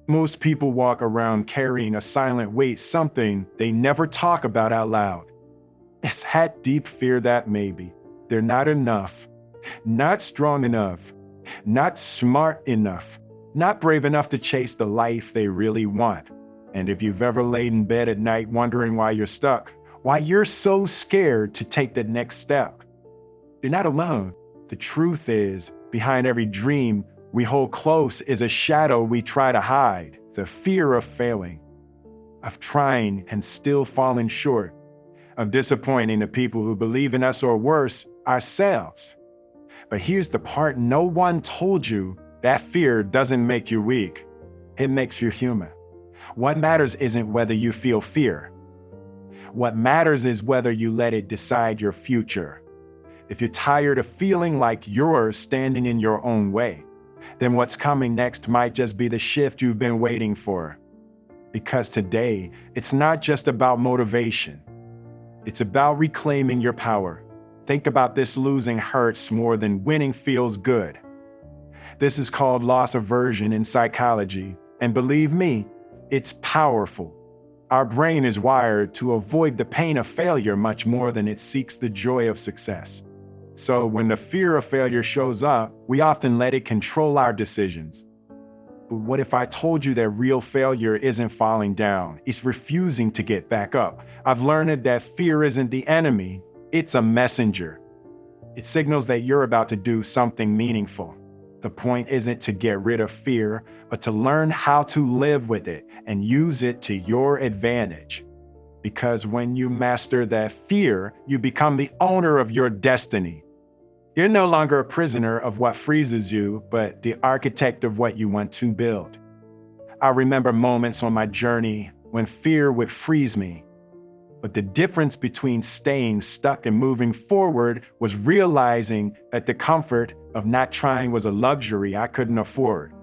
Most people walk around carrying a silent weight, something they never talk about out loud. It's that deep fear that maybe they're not enough, not strong enough, not smart enough, not brave enough to chase the life they really want. And if you've ever laid in bed at night wondering why you're stuck, why you're so scared to take the next step, you're not alone. The truth is, behind every dream we hold close is a shadow we try to hide, the fear of failing, of trying and still falling short, of disappointing the people who believe in us, or worse, ourselves. But here's the part no one told you: that fear doesn't make you weak. It makes you human. What matters isn't whether you feel fear. What matters is whether you let it decide your future. If you're tired of feeling like you're standing in your own way, then what's coming next might just be the shift you've been waiting for. Because today, it's not just about motivation. It's about reclaiming your power. Think about this: losing hurts more than winning feels good. This is called loss aversion in psychology, and believe me, it's powerful. Our brain is wired to avoid the pain of failure much more than it seeks the joy of success. So when the fear of failure shows up, we often let it control our decisions. But what if I told you that real failure isn't falling down, it's refusing to get back up? I've learned that fear isn't the enemy, it's a messenger. It signals that you're about to do something meaningful. The point isn't to get rid of fear, but to learn how to live with it and use it to your advantage. Because when you master that fear, you become the owner of your destiny. You're no longer a prisoner of what freezes you, but the architect of what you want to build. I remember moments on my journey when fear would freeze me. But the difference between staying stuck and moving forward was realizing that the comfort of not trying was a luxury I couldn't afford.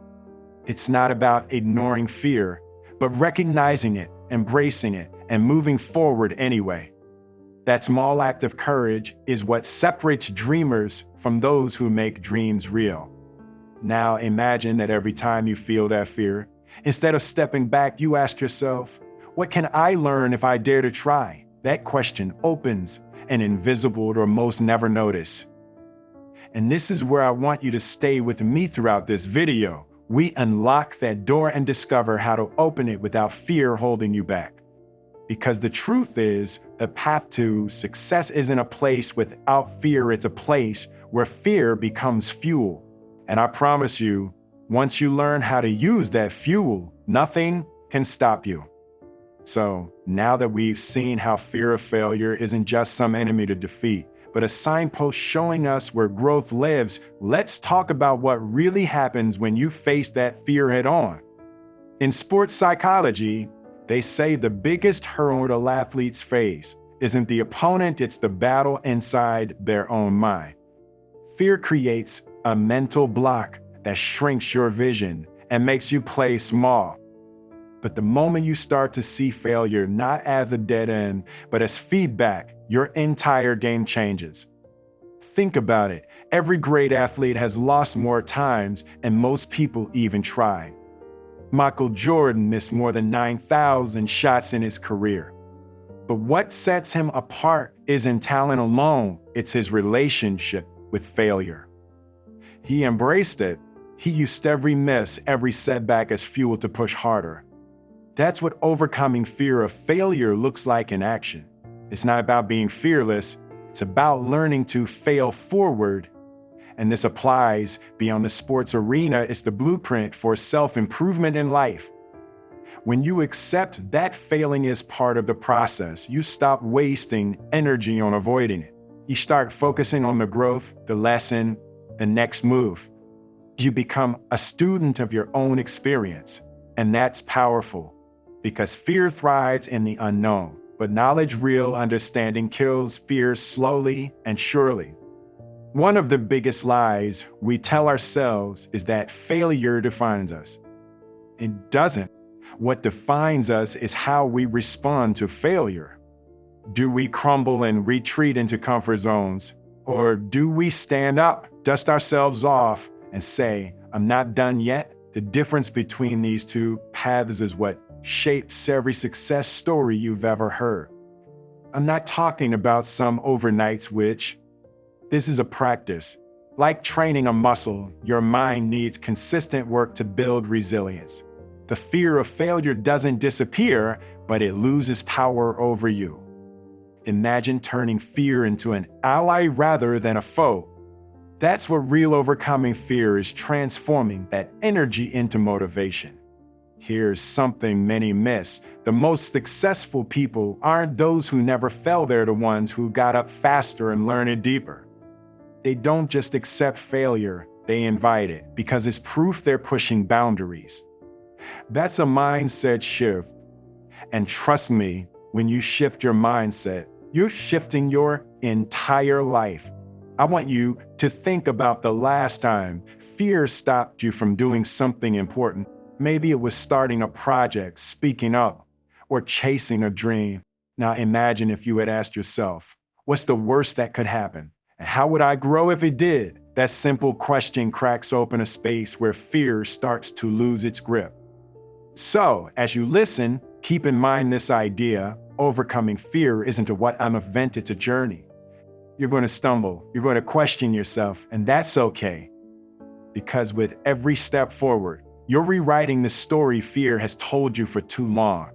It's not about ignoring fear, but recognizing it, embracing it, and moving forward anyway. That small act of courage is what separates dreamers from those who make dreams real. Now imagine that every time you feel that fear, instead of stepping back, you ask yourself, what can I learn if I dare to try? That question opens an invisible door most never notice. And this is where I want you to stay with me throughout this video. We unlock that door and discover how to open it without fear holding you back. Because the truth is, the path to success isn't a place without fear, it's a place where fear becomes fuel. And I promise you, once you learn how to use that fuel, nothing can stop you. So now that we've seen how fear of failure isn't just some enemy to defeat, but a signpost showing us where growth lives, let's talk about what really happens when you face that fear head on. In sports psychology, they say the biggest hurdle athletes face isn't the opponent, it's the battle inside their own mind. Fear creates a mental block that shrinks your vision and makes you play small. But the moment you start to see failure not as a dead end, but as feedback, your entire game changes. Think about it. Every great athlete has lost more times, and most people even try. Michael Jordan missed more than 9,000 shots in his career. But what sets him apart isn't talent alone, it's his relationship with failure. He embraced it. He used every miss, every setback as fuel to push harder. That's what overcoming fear of failure looks like in action. It's not about being fearless, it's about learning to fail forward. And this applies beyond the sports arena. It's the blueprint for self-improvement in life. When you accept that failing is part of the process, you stop wasting energy on avoiding it. You start focusing on the growth, the lesson, the next move. You become a student of your own experience. And that's powerful, because fear thrives in the unknown. But knowledge, real understanding, kills fear slowly and surely. One of the biggest lies we tell ourselves is that failure defines us. It doesn't. What defines us is how we respond to failure. Do we crumble and retreat into comfort zones? Or do we stand up, dust ourselves off, and say, I'm not done yet, The difference between these two paths is what shapes every success story you've ever heard. I'm not talking about some overnight switch. This is a practice. Like training a muscle, your mind needs consistent work to build resilience. The fear of failure doesn't disappear, but it loses power over you. Imagine turning fear into an ally rather than a foe. That's what real overcoming fear is, transforming that energy into motivation. Here's something many miss. The most successful people aren't those who never fell, they're the ones who got up faster and learned it deeper. They don't just accept failure, they invite it, because it's proof they're pushing boundaries. That's a mindset shift. And trust me, when you shift your mindset, you're shifting your entire life. I want you to think about the last time fear stopped you from doing something important. Maybe it was starting a project, speaking up, or chasing a dream. Now imagine if you had asked yourself, what's the worst that could happen? And how would I grow if it did? That simple question cracks open a space where fear starts to lose its grip. So, as you listen, keep in mind this idea: overcoming fear isn't a what-I'm event, it's a journey. You're going to stumble, you're going to question yourself, and that's okay. Because with every step forward, you're rewriting the story fear has told you for too long.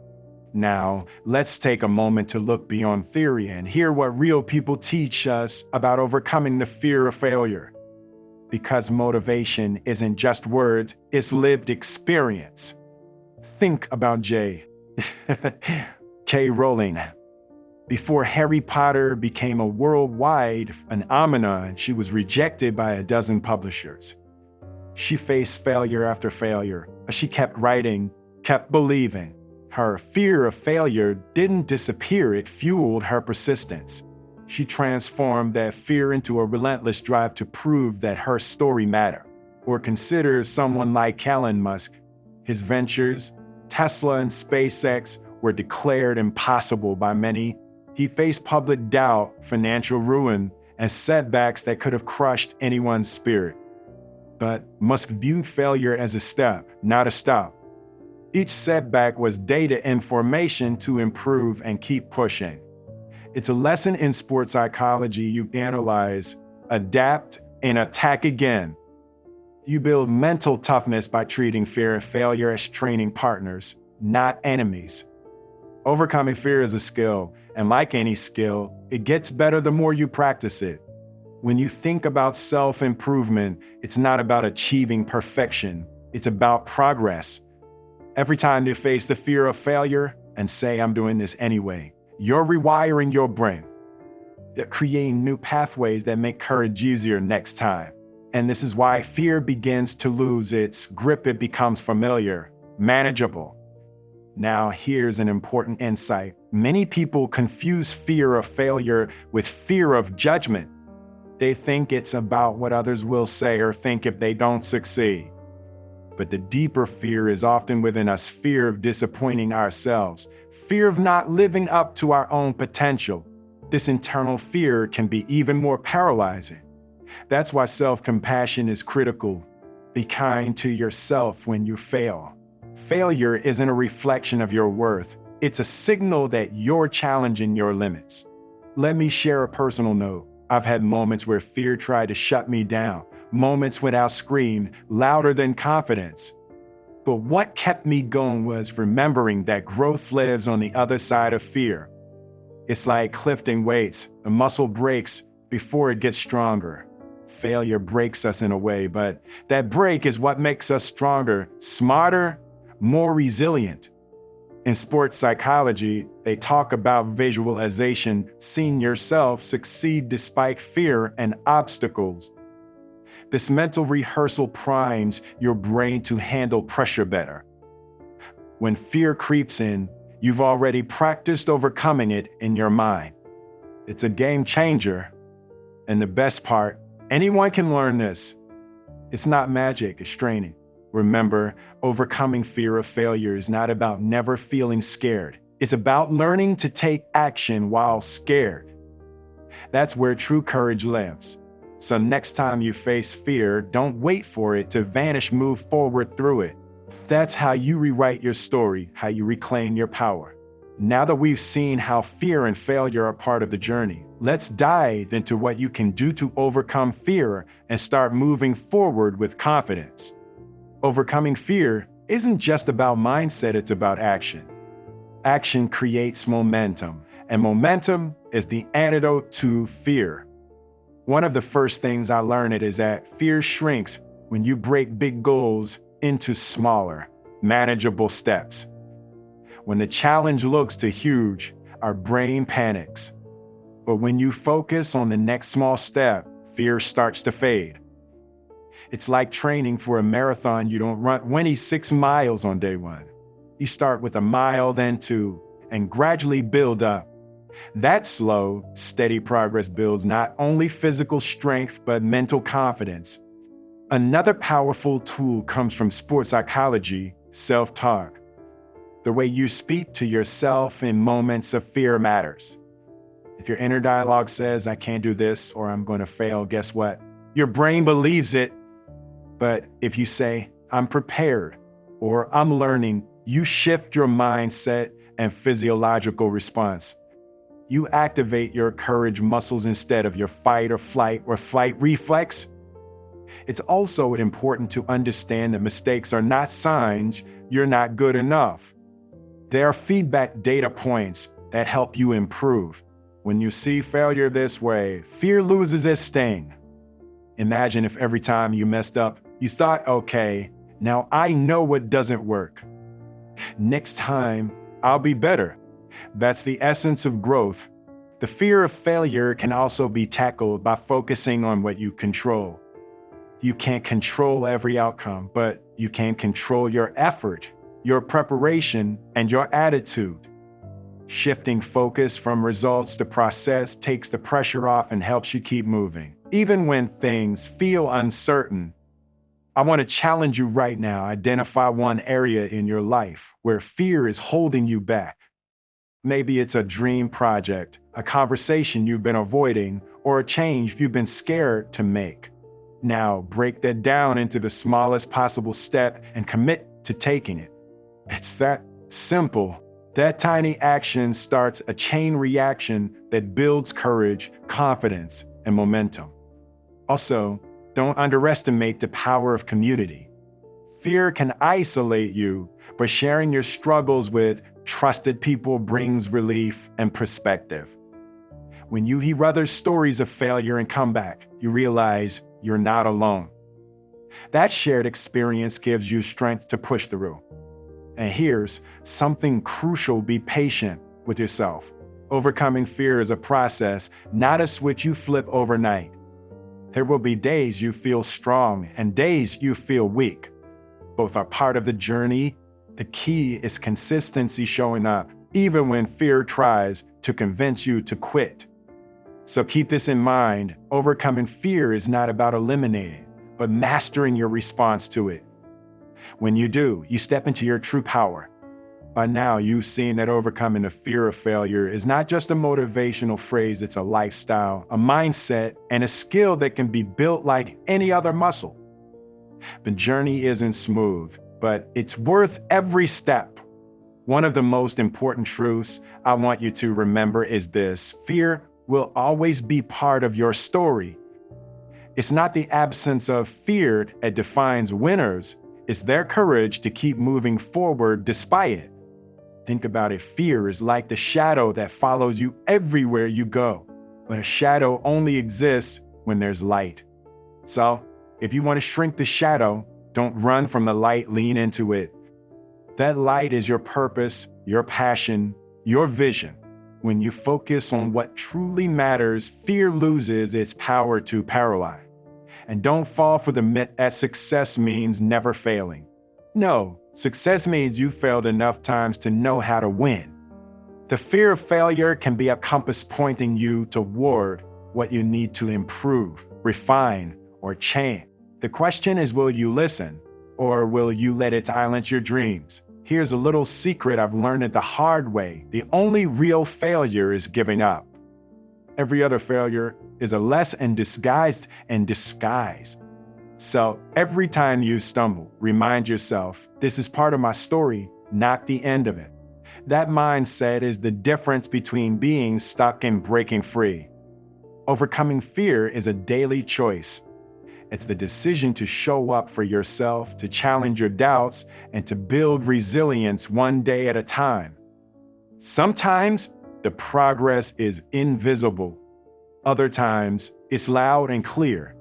Now, let's take a moment to look beyond theory and hear what real people teach us about overcoming the fear of failure. Because motivation isn't just words, it's lived experience. Think about K. Rowling. Before Harry Potter became a worldwide phenomenon, she was rejected by a dozen publishers. She faced failure after failure, but she kept writing, kept believing. Her fear of failure didn't disappear, it fueled her persistence. She transformed that fear into a relentless drive to prove that her story mattered. Or consider someone like Elon Musk. His ventures, Tesla and SpaceX, were declared impossible by many. He faced public doubt, financial ruin, and setbacks that could have crushed anyone's spirit. But Musk viewed failure as a step, not a stop. Each setback was data information to improve and keep pushing. It's a lesson in sports psychology. You analyze, adapt, and attack again. You build mental toughness by treating fear and failure as training partners, not enemies. Overcoming fear is a skill, and like any skill, it gets better the more you practice it. When you think about self-improvement, it's not about achieving perfection, it's about progress. Every time you face the fear of failure and say, I'm doing this anyway, you're rewiring your brain. They're creating new pathways that make courage easier next time. And this is why fear begins to lose its grip. It becomes familiar, manageable. Now, here's an important insight. Many people confuse fear of failure with fear of judgment. They think it's about what others will say or think if they don't succeed. But the deeper fear is often within us: fear of disappointing ourselves, fear of not living up to our own potential. This internal fear can be even more paralyzing. That's why self-compassion is critical. Be kind to yourself when you fail. Failure isn't a reflection of your worth. It's a signal that you're challenging your limits. Let me share a personal note. I've had moments where fear tried to shut me down, moments when I screamed louder than confidence. But what kept me going was remembering that growth lives on the other side of fear. It's like lifting weights. The muscle breaks before it gets stronger. Failure breaks us in a way, but that break is what makes us stronger, smarter, more resilient. In sports psychology, they talk about visualization, seeing yourself succeed despite fear and obstacles. This mental rehearsal primes your brain to handle pressure better. When fear creeps in, you've already practiced overcoming it in your mind. It's a game changer. And the best part, anyone can learn this. It's not magic, it's training. Remember, overcoming fear of failure is not about never feeling scared. It's about learning to take action while scared. That's where true courage lives. So next time you face fear, don't wait for it to vanish, move forward through it. That's how you rewrite your story, how you reclaim your power. Now that we've seen how fear and failure are part of the journey, let's dive into what you can do to overcome fear and start moving forward with confidence. Overcoming fear isn't just about mindset, it's about action. Action creates momentum, and momentum is the antidote to fear. One of the first things I learned is that fear shrinks when you break big goals into smaller, manageable steps. When the challenge looks too huge, our brain panics. But when you focus on the next small step, fear starts to fade. It's like training for a marathon. You don't run 26 miles on day one. You start with a mile, then two, and gradually build up. That slow, steady progress builds not only physical strength, but mental confidence. Another powerful tool comes from sports psychology, self-talk. The way you speak to yourself in moments of fear matters. If your inner dialogue says, I can't do this, or I'm going to fail, guess what? Your brain believes it. But if you say, I'm prepared, or I'm learning, you shift your mindset and physiological response. You activate your courage muscles instead of your fight or flight reflex. It's also important to understand that mistakes are not signs you're not good enough. They are feedback data points that help you improve. When you see failure this way, fear loses its sting. Imagine if every time you messed up, you thought, okay, now I know what doesn't work. Next time, I'll be better. That's the essence of growth. The fear of failure can also be tackled by focusing on what you control. You can't control every outcome, but you can control your effort, your preparation, and your attitude. Shifting focus from results to process takes the pressure off and helps you keep moving. Even when things feel uncertain, I want to challenge you right now. Identify one area in your life where fear is holding you back. Maybe it's a dream project, a conversation you've been avoiding, or a change you've been scared to make. Now, break that down into the smallest possible step and commit to taking it. It's that simple. That tiny action starts a chain reaction that builds courage, confidence, and momentum. Also, don't underestimate the power of community. Fear can isolate you, but sharing your struggles with trusted people brings relief and perspective. When you hear others' stories of failure and comeback, you realize you're not alone. That shared experience gives you strength to push through. And here's something crucial: be patient with yourself. Overcoming fear is a process, not a switch you flip overnight. There will be days you feel strong and days you feel weak. Both are part of the journey. The key is consistency, showing up, even when fear tries to convince you to quit. So keep this in mind: overcoming fear is not about eliminating, but mastering your response to it. When you do, you step into your true power. By now, you've seen that overcoming the fear of failure is not just a motivational phrase, it's a lifestyle, a mindset, and a skill that can be built like any other muscle. The journey isn't smooth, but it's worth every step. One of the most important truths I want you to remember is this: fear will always be part of your story. It's not the absence of fear that defines winners, it's their courage to keep moving forward despite it. Think about it: fear is like the shadow that follows you everywhere you go, but a shadow only exists when there's light. So, if you want to shrink the shadow, don't run from the light, lean into it. That light is your purpose, your passion, your vision. When you focus on what truly matters, fear loses its power to paralyze. And don't fall for the myth that success means never failing. No, success means you failed enough times to know how to win. The fear of failure can be a compass pointing you toward what you need to improve, refine, or change. The question is, will you listen, or will you let it silence your dreams? Here's a little secret I've learned it the hard way: the only real failure is giving up. Every other failure is a lesson disguised in disguise. So every time you stumble, remind yourself, this is part of my story, not the end of it. That mindset is the difference between being stuck and breaking free. Overcoming fear is a daily choice. It's the decision to show up for yourself, to challenge your doubts, and to build resilience one day at a time. Sometimes the progress is invisible. Other times it's loud and clear.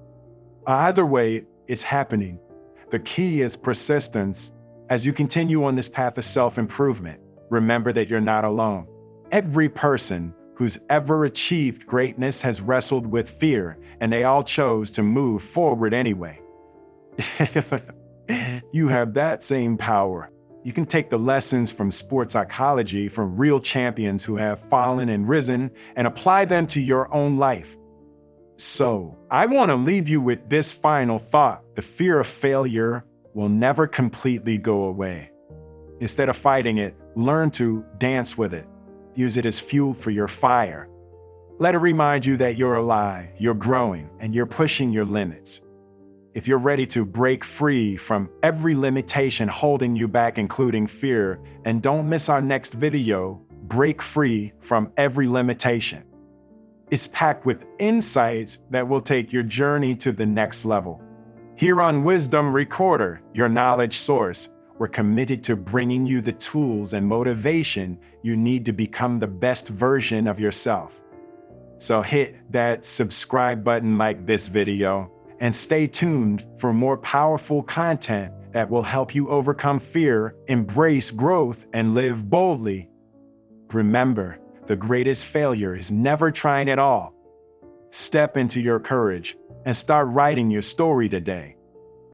Either way, it's happening. The key is persistence. As you continue on this path of self-improvement, remember that you're not alone. Every person who's ever achieved greatness has wrestled with fear, and they all chose to move forward anyway. You have that same power. You can take the lessons from sports psychology from real champions who have fallen and risen and apply them to your own life. So, I want to leave you with this final thought. The fear of failure will never completely go away. Instead of fighting it, learn to dance with it. Use it as fuel for your fire. Let it remind you that you're alive, you're growing, and you're pushing your limits. If you're ready to break free from every limitation holding you back, including fear, and don't miss our next video, Break Free from Every Limitation. It's packed with insights that will take your journey to the next level. Here on Wisdom Recorder, your knowledge source, we're committed to bringing you the tools and motivation you need to become the best version of yourself. So hit that subscribe button like this video, and stay tuned for more powerful content that will help you overcome fear, embrace growth, and live boldly. Remember, the greatest failure is never trying at all. Step into your courage and start writing your story today.